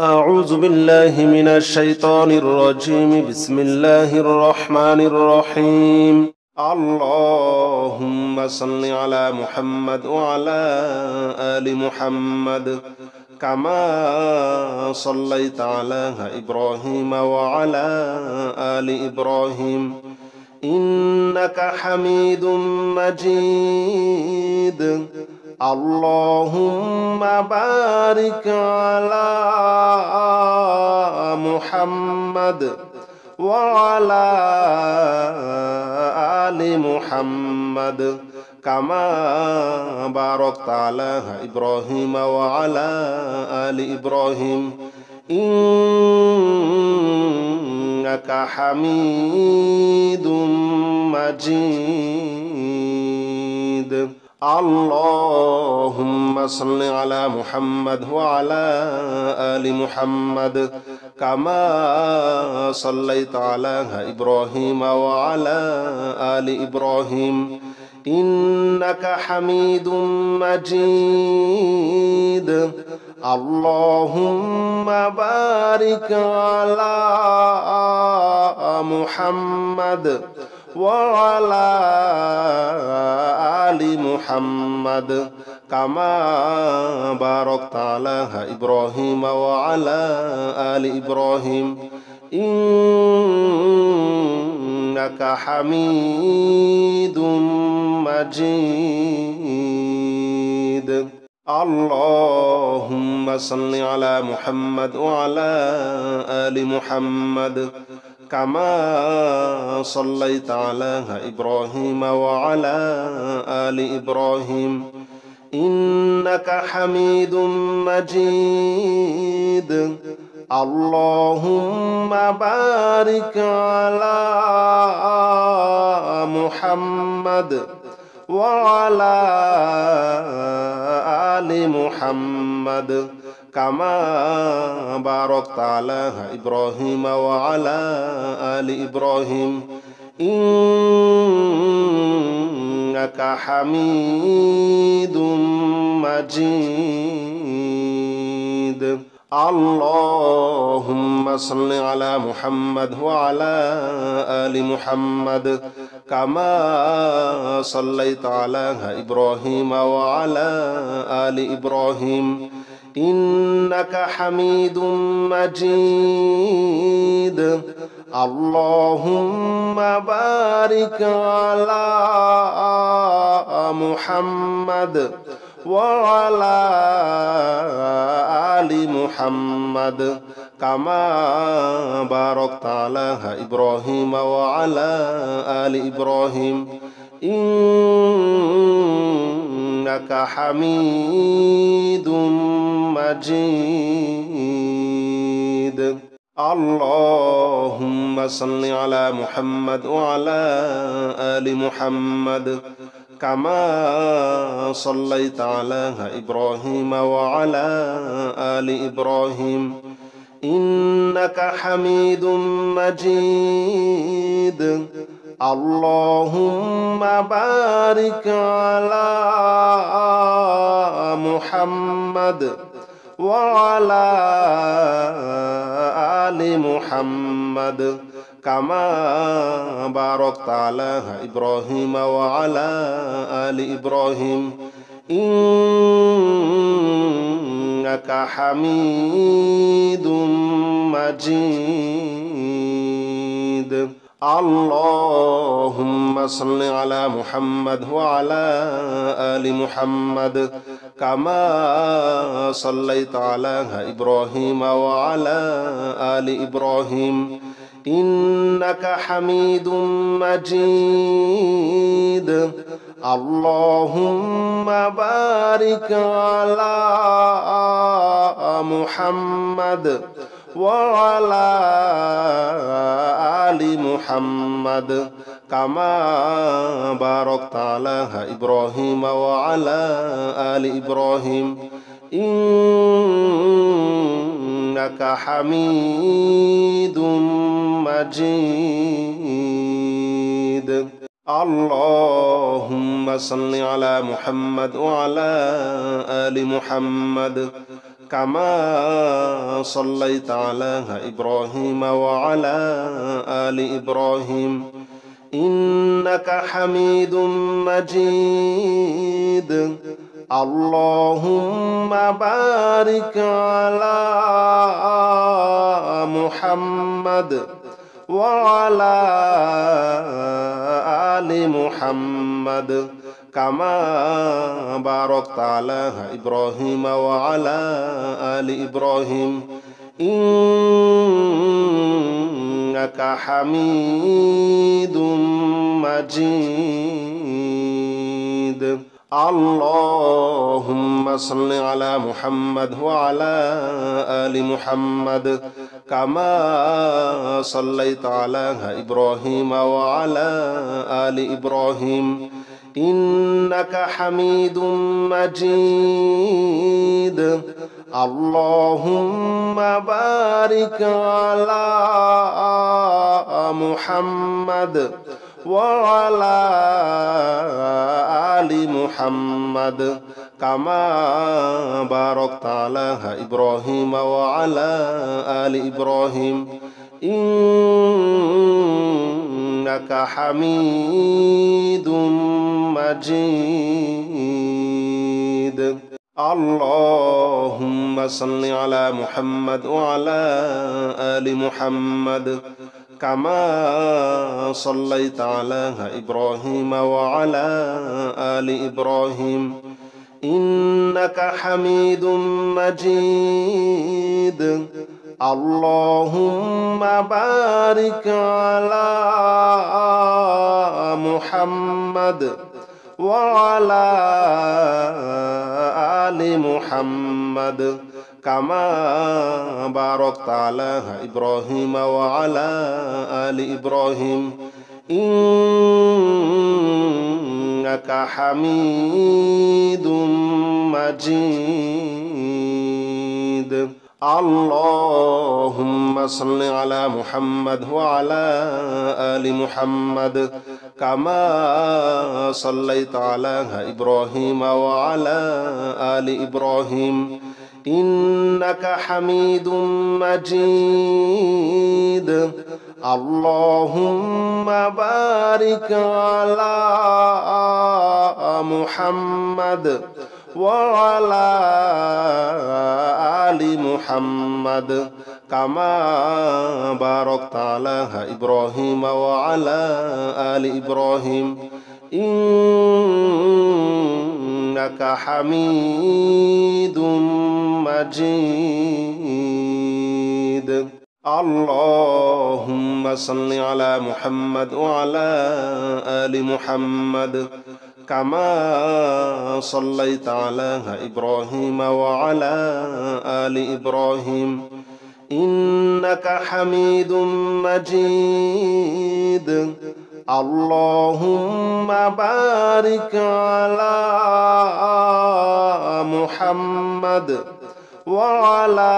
أعوذ بالله من الشيطان الرجيم. بسم الله الرحمن الرحيم. اللهم صل على محمد وعلى آل محمد كما صليت على إبراهيم وعلى آل إبراهيم إنك حميد مجيد. اللهم بارك على محمد وعلى آل محمد كما باركت على إبراهيم وعلى آل إبراهيم إنك حميد مجيد. اللهم صل على محمد وعلى آل محمد كما صليت على إبراهيم وعلى آل إبراهيم إنك حميد مجيد. اللهم بارك على محمد وعلى آل محمد كما باركت على إبراهيم وعلى آل إبراهيم إنك حميد مجيد. اللهم صل على محمد وعلى آل محمد كما صليت على إبراهيم وعلى آل إبراهيم إنك حميد مجيد. اللهم بارك على محمد وعلى آل محمد كما باركت على إبراهيم وعلى آل إبراهيم إنك حميد مجيد. اللهم صل على محمد وعلى آل محمد كما صليت على إبراهيم وعلى آل إبراهيم إنك حميد مجيد. اللهم بارك على محمد وعلى آل محمد كما باركت على إبراهيم وعلى آل إبراهيم إنك حميد مجيد. اللهم صل على محمد وعلى آل محمد كما صليت على إبراهيم وعلى آل إبراهيم إنك حميد مجيد. اللهم بارك على محمد وعلى آل محمد كما باركت على إبراهيم وعلى آل إبراهيم إنك حميد مجيد. اللهم صل على محمد وعلى آل محمد كما صليت على إبراهيم وعلى آل إبراهيم إنك حميد مجيد. اللهم بارك على محمد وعلى آل محمد كما باركت على إبراهيم وعلى آل إبراهيم إنك حميد مجيد. اللهم صل على محمد وعلى آل محمد كما صليت على إبراهيم وعلى آل إبراهيم إنك حميد مجيد اللهم بارك على محمد وعلى آل محمد كما باركت على إبراهيم وعلى آل إبراهيم إنك حميد مجيد اللهم صل على محمد وعلى آل محمد كما صليت على إبراهيم وعلى آل إبراهيم إنك حميد مجيد اللهم بارك على محمد وعلى آل محمد كما باركت على إبراهيم وعلى آل إبراهيم إنك حميد مجيد اللهم صل على محمد وعلى آل محمد كما صليت على إبراهيم وعلى آل إبراهيم إنك حميد مجيد اللهم بارك على محمد وعلى آل محمد كما باركت على إبراهيم وعلى آل إبراهيم إنك حميد مجيد اللهم صل على محمد وعلى آل محمد كما صليت على إبراهيم وعلى آل إبراهيم إنك حميد مجيد اللهم بارك على محمد وعلى آل محمد كما باركت على إبراهيم وعلى آل إبراهيم إنك حميد مجيد اللهم صل على محمد وعلى آل محمد كما صليت على إبراهيم وعلى آل إبراهيم إنك حميد مجيد اللهم بارك على محمد وعلى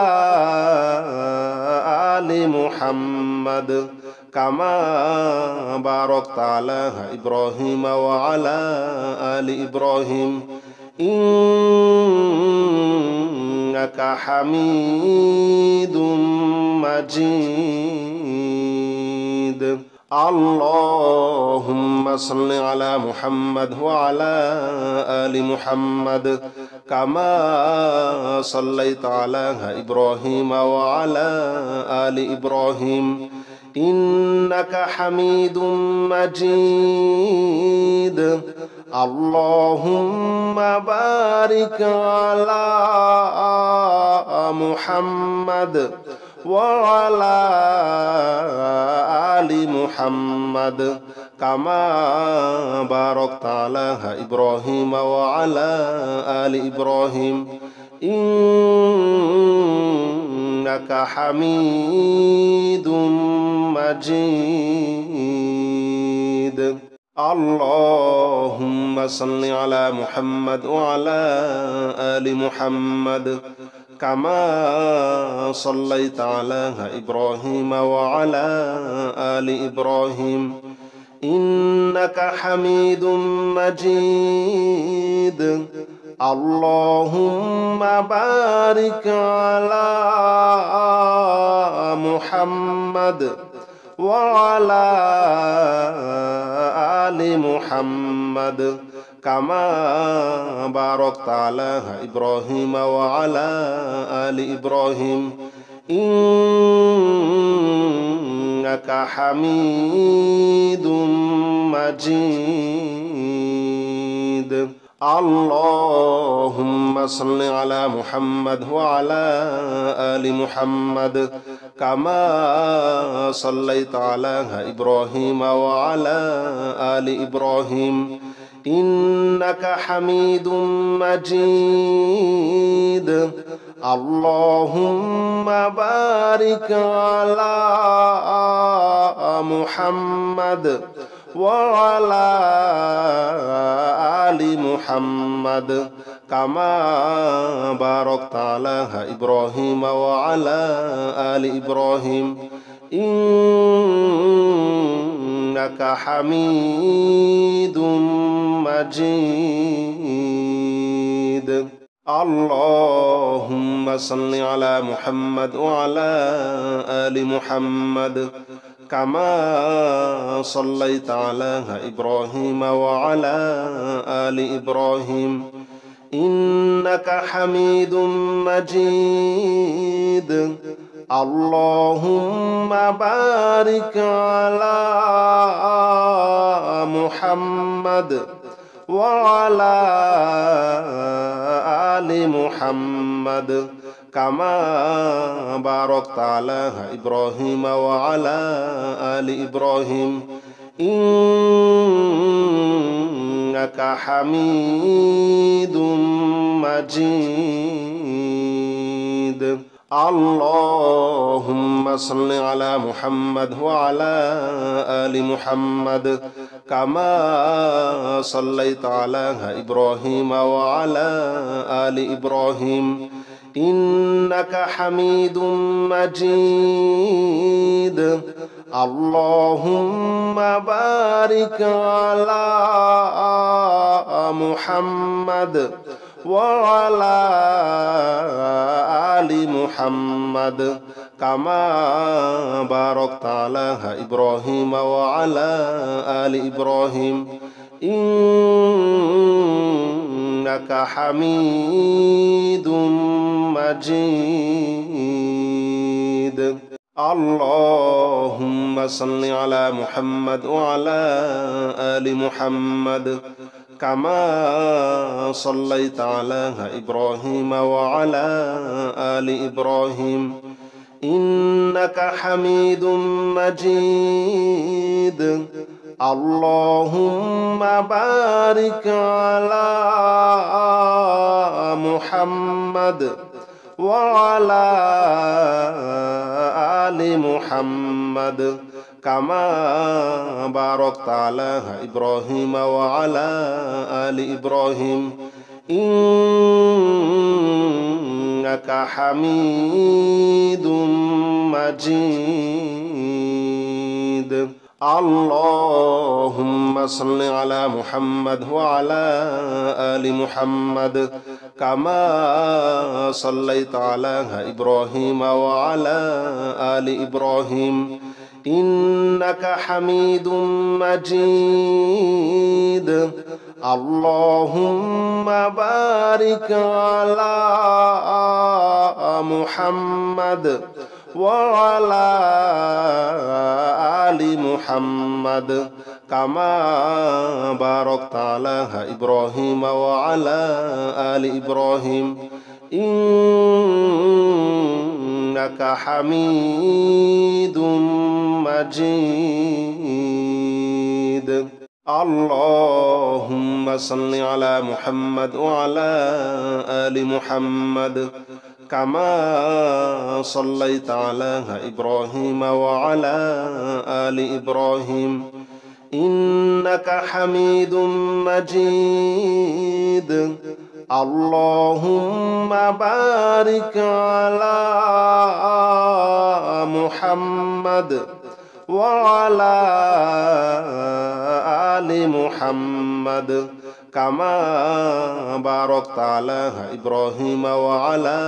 آل محمد كما باركت على إبراهيم وعلى آل إبراهيم إنك حميد مجيد اللهم صل على محمد وعلى آل محمد كما صليت على إبراهيم وعلى آل إبراهيم إنك حميد مجيد اللهم بارك على محمد وعلى آل محمد كما باركت على إبراهيم وعلى آل إبراهيم إنك حميد مجيد اللهم صل على محمد وعلى آل محمد كما صليت على إبراهيم وعلى آل إبراهيم إنك حميد مجيد اللهم بارك على محمد وعلى آل محمد كما باركت على إبراهيم وعلى آل إبراهيم إنك حميد مجيد. اللهم صل على محمد وعلى آل محمد كما صليت على إبراهيم وعلى آل إبراهيم إنك حميد مجيد. اللهم بارك على محمد وعلى آل محمد كما باركت على إبراهيم وعلى آل إبراهيم إنك حميد مجيد. اللهم صل على محمد وعلى آل محمد كما صليت على إبراهيم وعلى آل إبراهيم إنك حميد مجيد. اللهم بارك على محمد وعلى آل محمد كما باركت على إبراهيم وعلى آل إبراهيم إنك حميد مجيد. اللهم صل على محمد وعلى آل محمد كما صليت على إبراهيم وعلى آل إبراهيم إنك حميد مجيد. اللهم بارك على محمد وعلى آل محمد كما باركت على إبراهيم وعلى آل إبراهيم إنك حميد مجيد. اللهم صل على محمد وعلى آل محمد كما صليت على إبراهيم وعلى آل إبراهيم إنك حميد مجيد. اللهم بارك على محمد وعلى آل محمد كما باركت على إبراهيم وعلى آل إبراهيم إنك حميد مجيد. اللهم صل على محمد وعلى آل محمد كما صليت على إبراهيم وعلى آل إبراهيم إنك حميد مجيد. اللهم بارك على محمد وعلى آل محمد كما باركت على إبراهيم وعلى آل إبراهيم إنك حميد مجيد. اللهم صل على محمد وعلى آل محمد كما صليت على إبراهيم وعلى آل إبراهيم إنك حميد مجيد. اللهم بارك على محمد وعلى آل محمد كما باركت على إبراهيم وعلى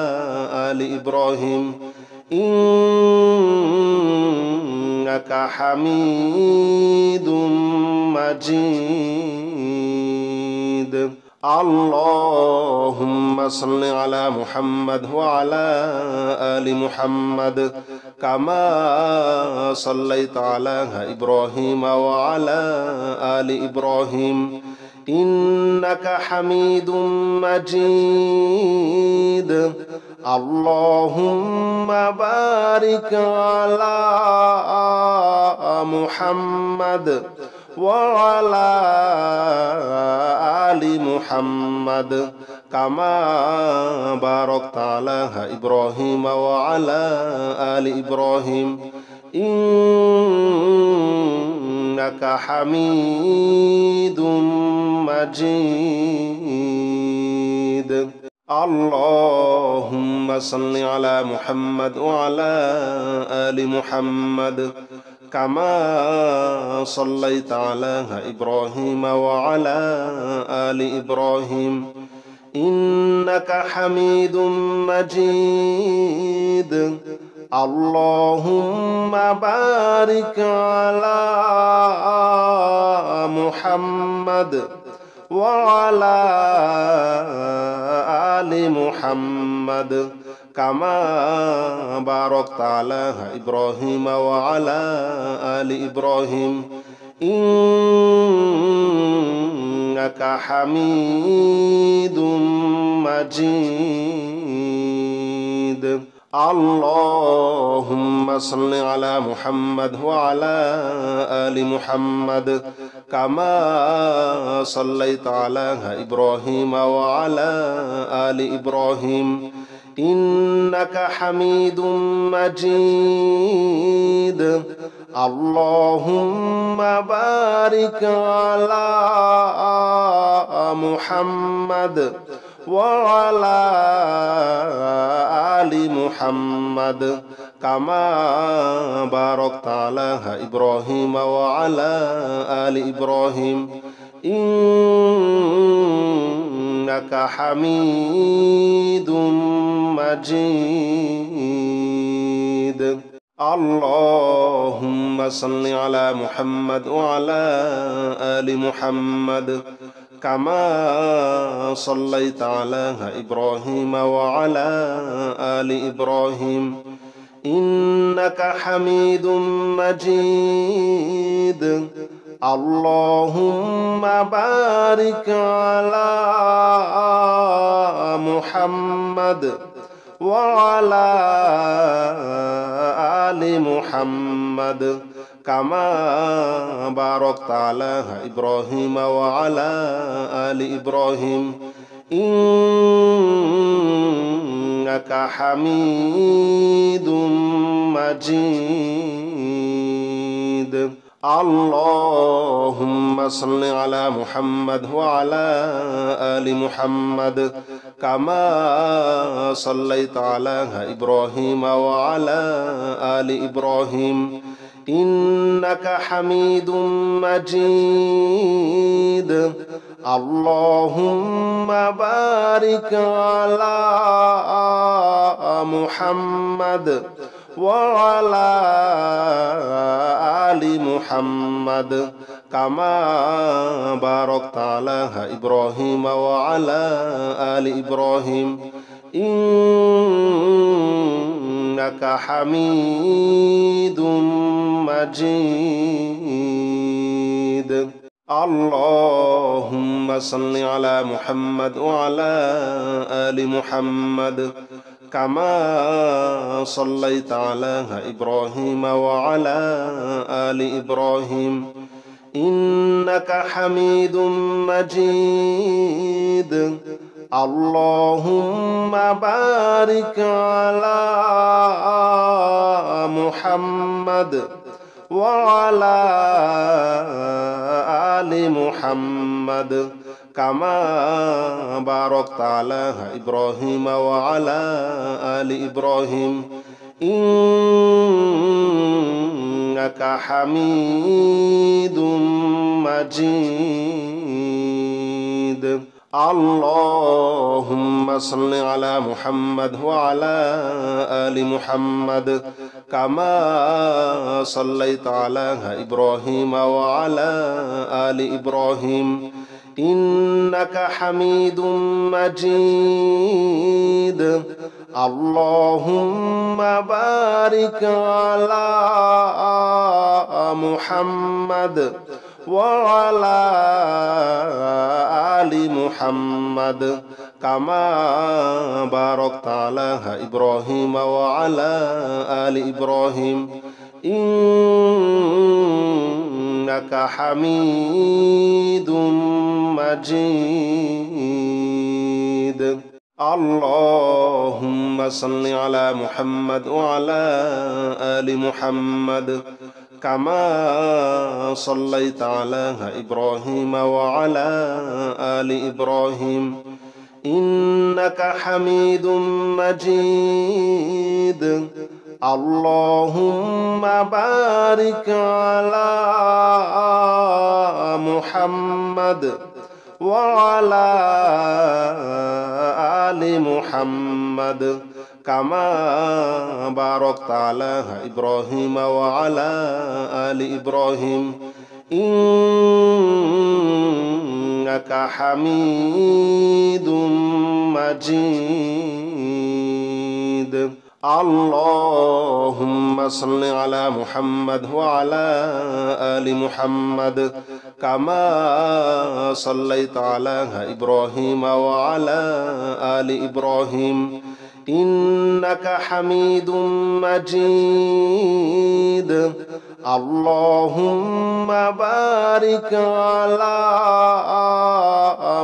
آل إبراهيم إنك حميد مجيد. اللهم صل على محمد وعلى آل محمد كما صليت على إبراهيم وعلى آل إبراهيم إنك حميد مجيد. اللهم بارك على محمد وعلى آل محمد كما باركت على إبراهيم وعلى آل إبراهيم إنك حميد مجيد. اللهم صل على محمد وعلى آل محمد كما صليت على إبراهيم وعلى آل إبراهيم إنك حميد مجيد. اللهم بارك على محمد وعلى آل محمد كما باركت على إبراهيم وعلى آل إبراهيم إنك حميد مجيد. اللهم صل على محمد وعلى آل محمد كما صليت على إبراهيم وعلى آل إبراهيم إنك حميد مجيد. اللهم بارك على محمد وعلى آل محمد كما باركت على إبراهيم وعلى آل إبراهيم إنك حميد مجيد. اللهم صل على محمد وعلى آل محمد كما صليت على إبراهيم وعلى آل إبراهيم إنك حميد مجيد. اللهم بارك على محمد وعلى آل محمد كما باركت على إبراهيم وعلى آل إبراهيم إنك حميد مجيد. اللهم صل على محمد وعلى آل محمد كما صليت على إبراهيم وعلى آل إبراهيم إنك حميد مجيد. اللهم بارك على محمد وعلى آل محمد كما باركت على إبراهيم وعلى آل إبراهيم إنك حميد مجيد. اللهم صل على محمد وعلى آل محمد كما صليت على إبراهيم وعلى آل إبراهيم إنك حميد مجيد. اللهم بارك على محمد وعلى آل محمد كما باركت على إبراهيم وعلى آل إبراهيم إنك حميد مجيد. اللهم صل على محمد وعلى آل محمد كما صليت على إبراهيم وعلى آل إبراهيم إنك حميد مجيد اللهم بارك على محمد وعلى آل محمد كما باركت على إبراهيم وعلى آل إبراهيم إنك حميد مجيد اللهم صل على محمد وعلى آل محمد كما صليت على إبراهيم وعلى آل إبراهيم إنك حميد مجيد اللهم بارك على محمد وعلى آل محمد كما باركت على إبراهيم وعلى آل إبراهيم إنك حميد مجيد اللهم صل على محمد وعلى آل محمد كما صليت على إبراهيم وعلى آل إبراهيم إنك حميد مجيد اللهم بارك على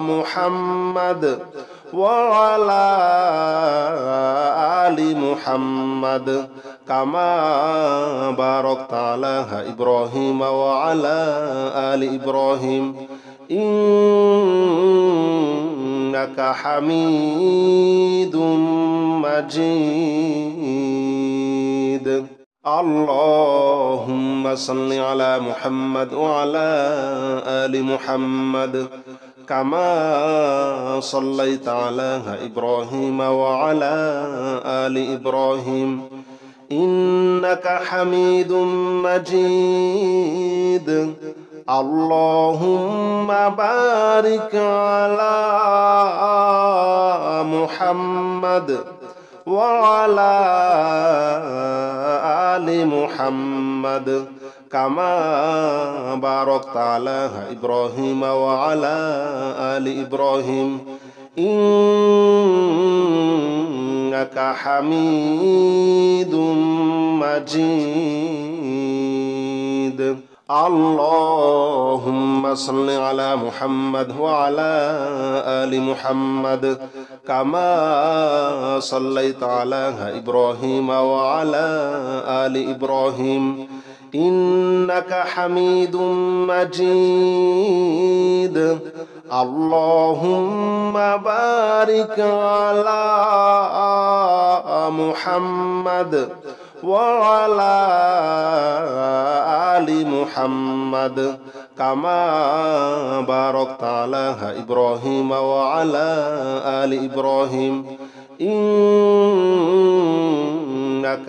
محمد وعلى آل محمد كما باركت على إبراهيم وعلى آل إبراهيم إنك حميد مجيد اللهم صل على محمد وعلى آل محمد كما صليت على إبراهيم وعلى آل إبراهيم إنك حميد مجيد اللهم بارك على محمد وعلى آل محمد كما باركت على إبراهيم وعلى آل إبراهيم إنك حميد مجيد اللهم صل على محمد وعلى آل محمد كما صليت على إبراهيم وعلى آل إبراهيم إنك حميد مجيد اللهم بارك على محمد وعلى آل محمد كما باركت على إبراهيم وعلى آل إبراهيم إنك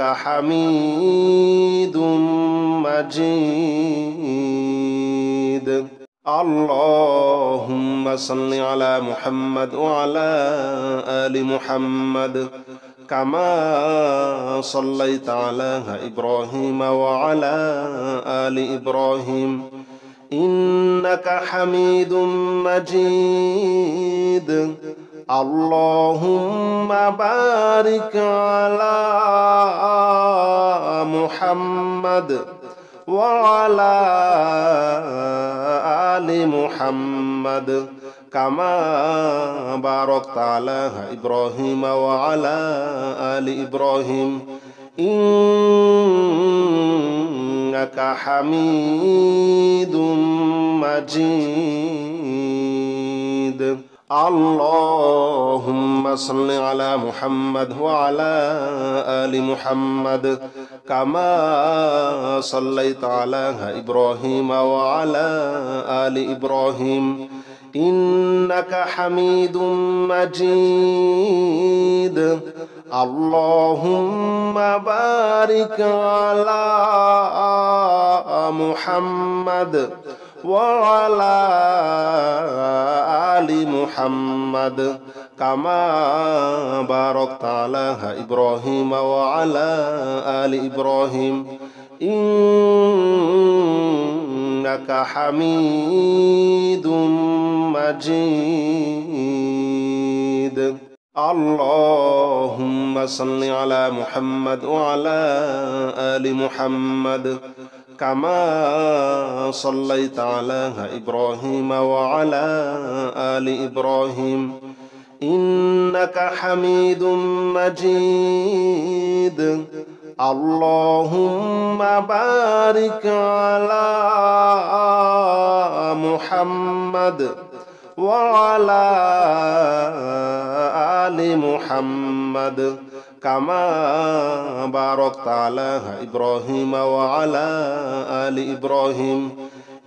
حميد مجيد اللهم صل على محمد وعلى آل محمد كما صليت على إبراهيم وعلى آل إبراهيم إنك حميد مجيد اللهم بارك على محمد وعلى آل محمد كما باركت على إبراهيم وعلى آل إبراهيم إنك حميد مجيد اللهم صل على محمد وعلى آل محمد كما صليت على إبراهيم وعلى آل إبراهيم إنك حميد مجيد. اللهم بارك على محمد وعلى آل محمد كما باركت على إبراهيم وعلى آل إبراهيم إنك حميد مجيد. اللهم صل على محمد وعلى آل محمد كما صليت على إبراهيم وعلى آل إبراهيم إنك حميد مجيد. اللهم بارك على محمد وعلى آل محمد كما باركت على إبراهيم وعلى آل إبراهيم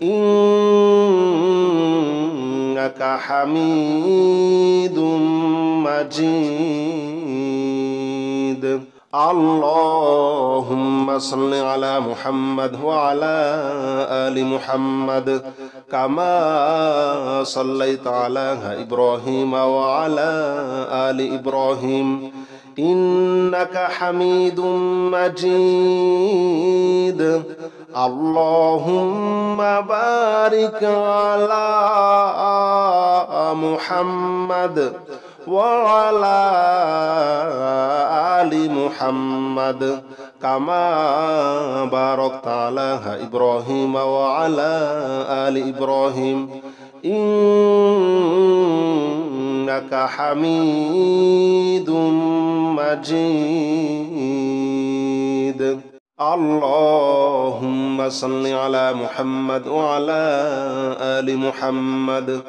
إنك حميد مجيد. اللهم صل على محمد وعلى آل محمد كما صليت على إبراهيم وعلى آل إبراهيم إنك حميد مجيد. اللهم بارك على محمد وعلى آل محمد كما باركت على إبراهيم وعلى آل إبراهيم إنك حميد مجيد. اللهم صل على محمد وعلى آل محمد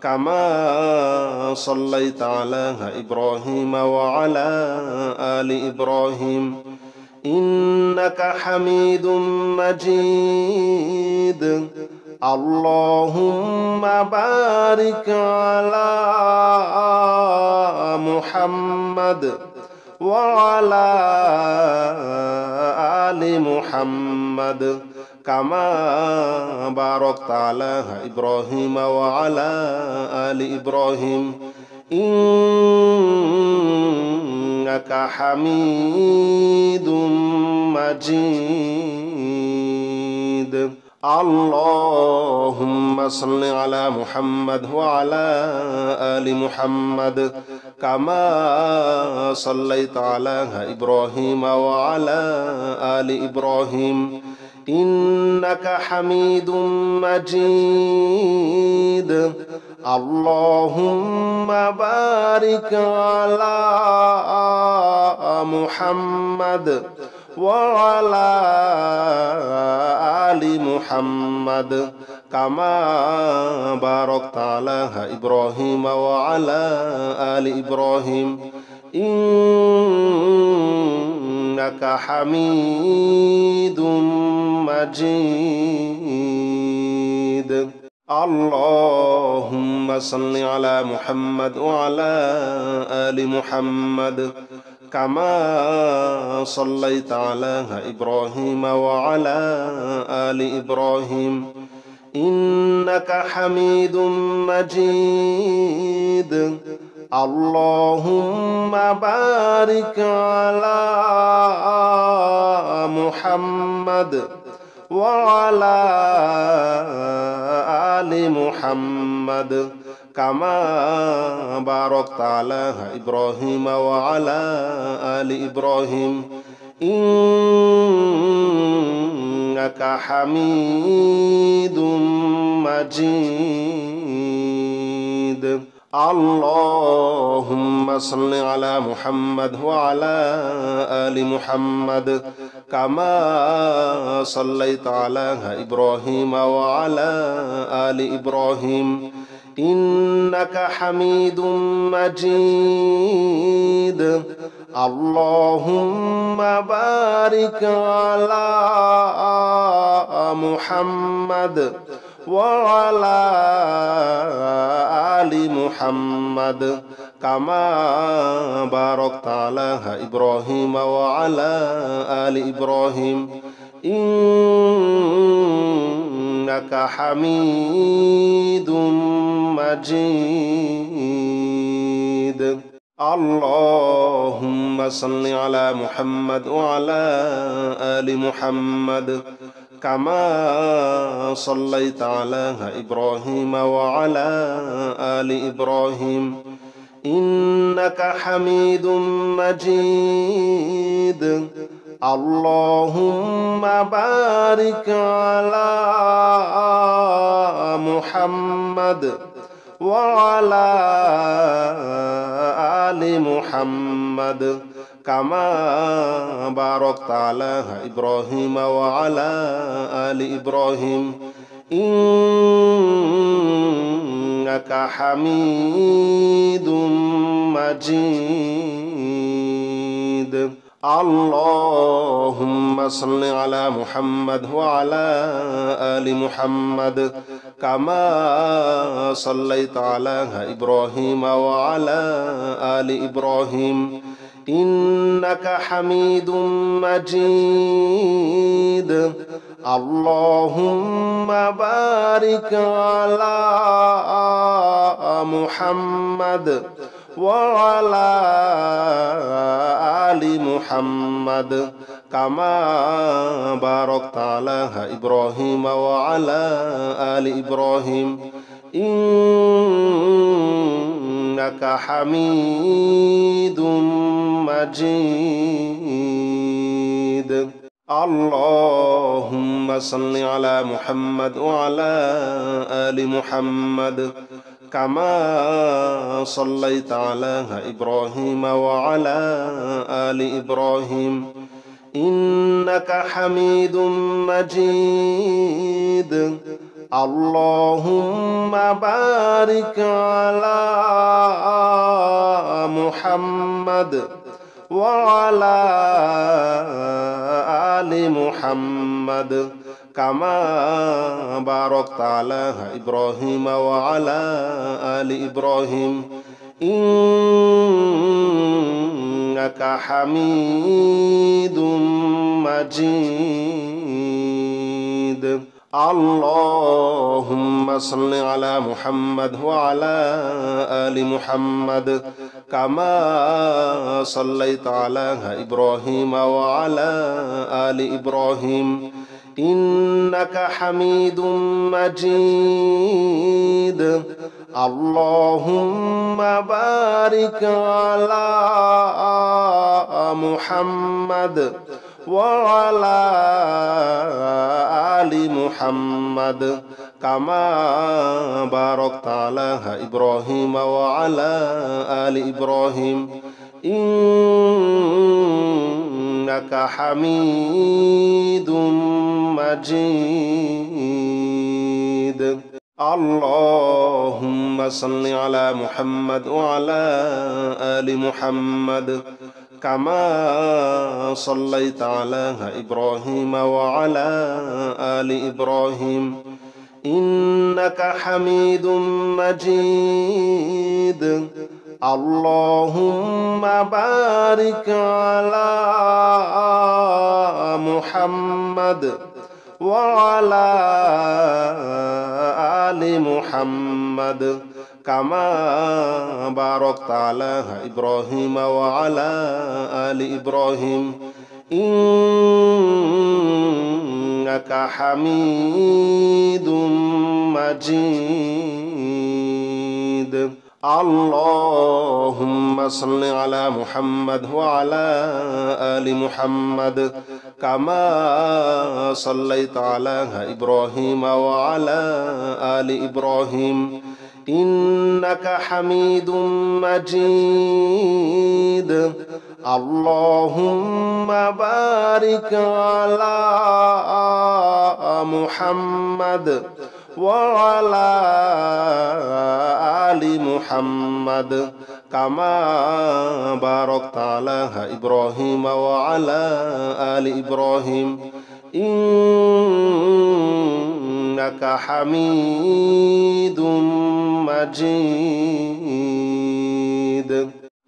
كما صليت على إبراهيم وعلى آل إبراهيم إنك حميد مجيد. اللهم بارك على محمد وعلى آل محمد كما باركت على إبراهيم وعلى آل إبراهيم إنك حميد مجيد. اللهم صل على محمد وعلى آل محمد كما صليت على إبراهيم وعلى آل إبراهيم إنك حميد مجيد. اللهم بارك على محمد وعلى آل محمد كما باركت على إبراهيم وعلى آل إبراهيم إنك حميد مجيد. اللهم صل على محمد وعلى آل محمد كما صليت على إبراهيم وعلى آل إبراهيم إنك حميد مجيد. اللهم بارك على محمد وعلى آل محمد كما باركت على إبراهيم وعلى آل إبراهيم إنك حميد مجيد. اللهم صل على محمد وعلى آل محمد كما صليت على إبراهيم وعلى آل إبراهيم إنك حميد مجيد. اللهم بارك على محمد وعلى آل محمد كما باركت على إبراهيم وعلى آل إبراهيم إنك حميد مجيد اللهم صل على محمد وعلى آل محمد كما صليت على إبراهيم وعلى آل إبراهيم إنك حميد مجيد اللهم بارك على محمد وعلى آل محمد كما باركت على إبراهيم وعلى آل إبراهيم إنك حميد مجيد اللهم صل على محمد وعلى آل محمد كما صليت على إبراهيم وعلى آل إبراهيم إنك حميد مجيد اللهم بارك على محمد وعلى آل محمد كما باركت على إبراهيم وعلى آل إبراهيم إنك حميد مجيد اللهم صل على محمد وعلى آل محمد كما صليت على إبراهيم وعلى آل إبراهيم إنك حميد مجيد اللهم بارك على محمد وعلى آل محمد كما باركت على إبراهيم وعلى آل إبراهيم إنك حميد مجيد اللهم صل على محمد وعلى آل محمد كما صليت على إبراهيم وعلى آل إبراهيم إنك حميد مجيد اللهم بارك على محمد وعلى آل محمد كما باركت على إبراهيم وعلى آل إبراهيم إنك حميد مجيد اللهم صل على محمد وعلى آل محمد كما صليت على إبراهيم وعلى آل إبراهيم إنك حميد مجيد اللهم بارك على محمد وعلى آل محمد كما باركت على إبراهيم وعلى آل إبراهيم إنك حميد مجيد اللهم صل على محمد وعلى آل محمد كما صليت على إبراهيم وعلى آل إبراهيم إنك حميد مجيد اللهم بارك على محمد وعلى آل محمد كما باركت على إبراهيم وعلى آل إبراهيم إنك حميد مجيد.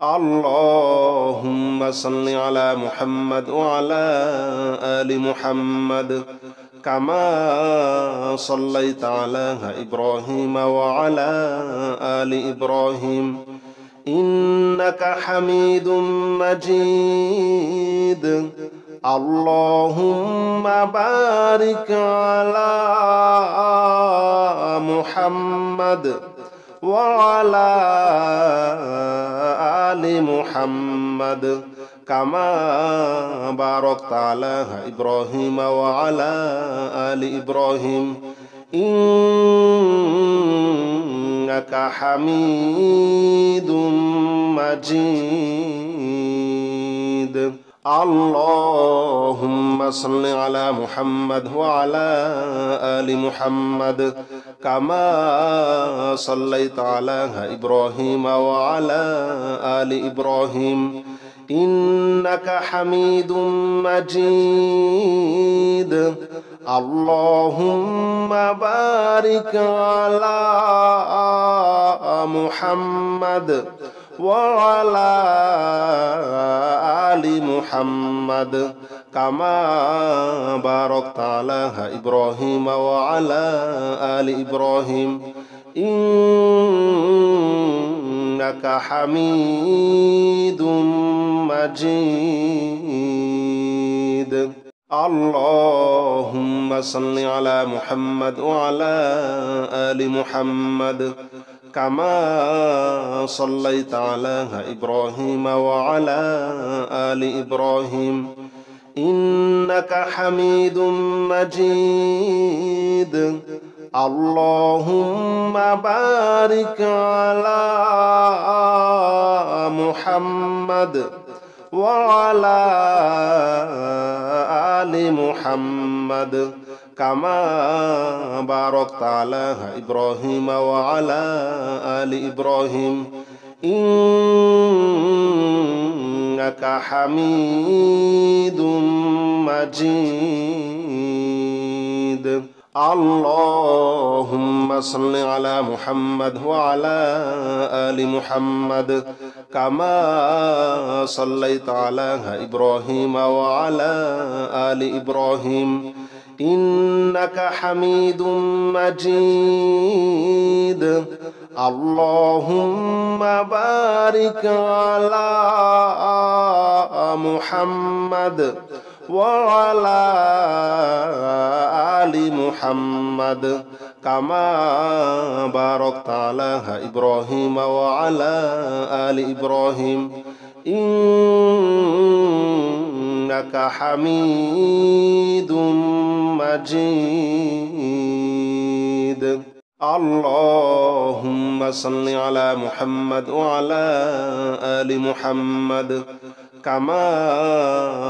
اللهم صل على محمد وعلى آل محمد كما صليت على إبراهيم وعلى آل إبراهيم إنك حميد مجيد. اللهم بارك على محمد وعلى آل محمد كما باركت على إبراهيم وعلى آل إبراهيم إنك حميد مجيد. اللهم صل على محمد وعلى آل محمد كما صليت على إبراهيم وعلى آل إبراهيم إنك حميد مجيد. اللهم بارك على محمد وعلى آل محمد كما باركت على إبراهيم وعلى آل إبراهيم إنك حميد مجيد. اللهم صل على محمد وعلى آل محمد كما صليت على إبراهيم وعلى آل إبراهيم إنك حميد مجيد. اللهم بارك على محمد وعلى آل محمد كما باركت على إبراهيم وعلى آل إبراهيم إنك حميد مجيد. اللهم صل على محمد وعلى آل محمد كما صليت على إبراهيم وعلى آل إبراهيم إنك حميد مجيد. اللهم بارك على محمد وعلى آل محمد كما باركت على إبراهيم وعلى آل إبراهيم إنك حميد مجيد. اللهم صل على محمد وعلى آل محمد كما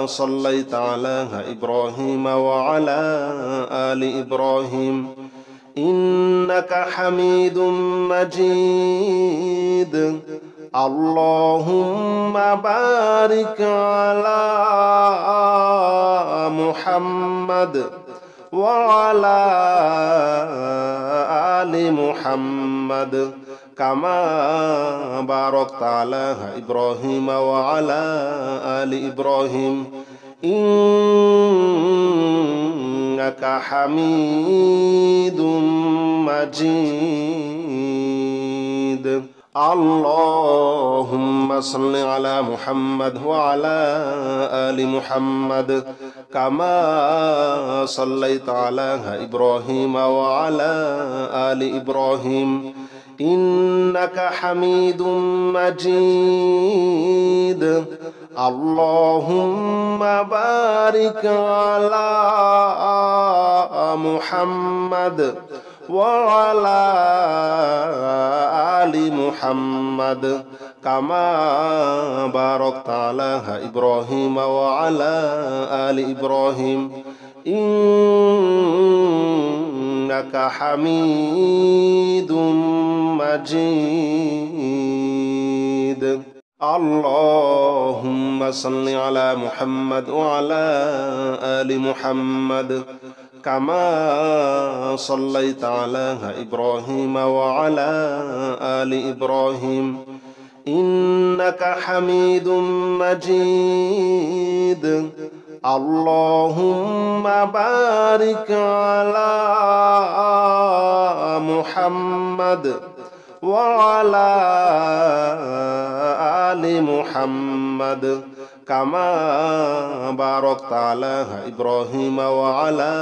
صليت على إبراهيم وعلى آل إبراهيم إنك حميد مجيد. اللهم بارك على محمد وعلى آل محمد كما باركت على إبراهيم وعلى آل إبراهيم إنك حميد مجيد. اللهم صل على محمد وعلى آل محمد كما صليت على إبراهيم وعلى آل إبراهيم إنك حميد مجيد. اللهم بارك على محمد وعلى آل محمد كما باركت على إبراهيم وعلى آل إبراهيم إنك حميد مجيد. اللهم صل على محمد وعلى آل محمد كما صليت على إبراهيم وعلى آل إبراهيم إنك حميد مجيد اللهم بارك على محمد وعلى آل محمد كما باركت على إبراهيم وعلى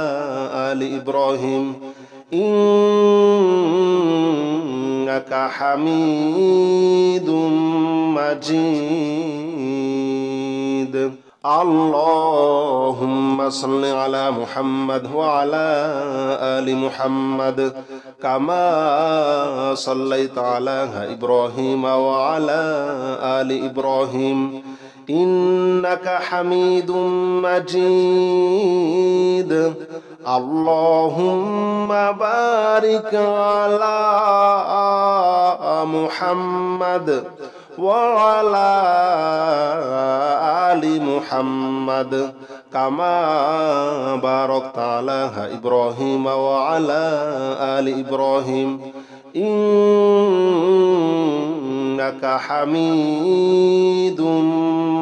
آل إبراهيم إنك حميد مجيد اللهم صل على محمد وعلى آل محمد كما صليت على إبراهيم وعلى آل إبراهيم إنك حميد مجيد اللهم بارك على محمد وعلى آل محمد كما باركت على إبراهيم وعلى آل إبراهيم إنك حميد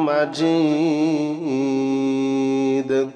مجيد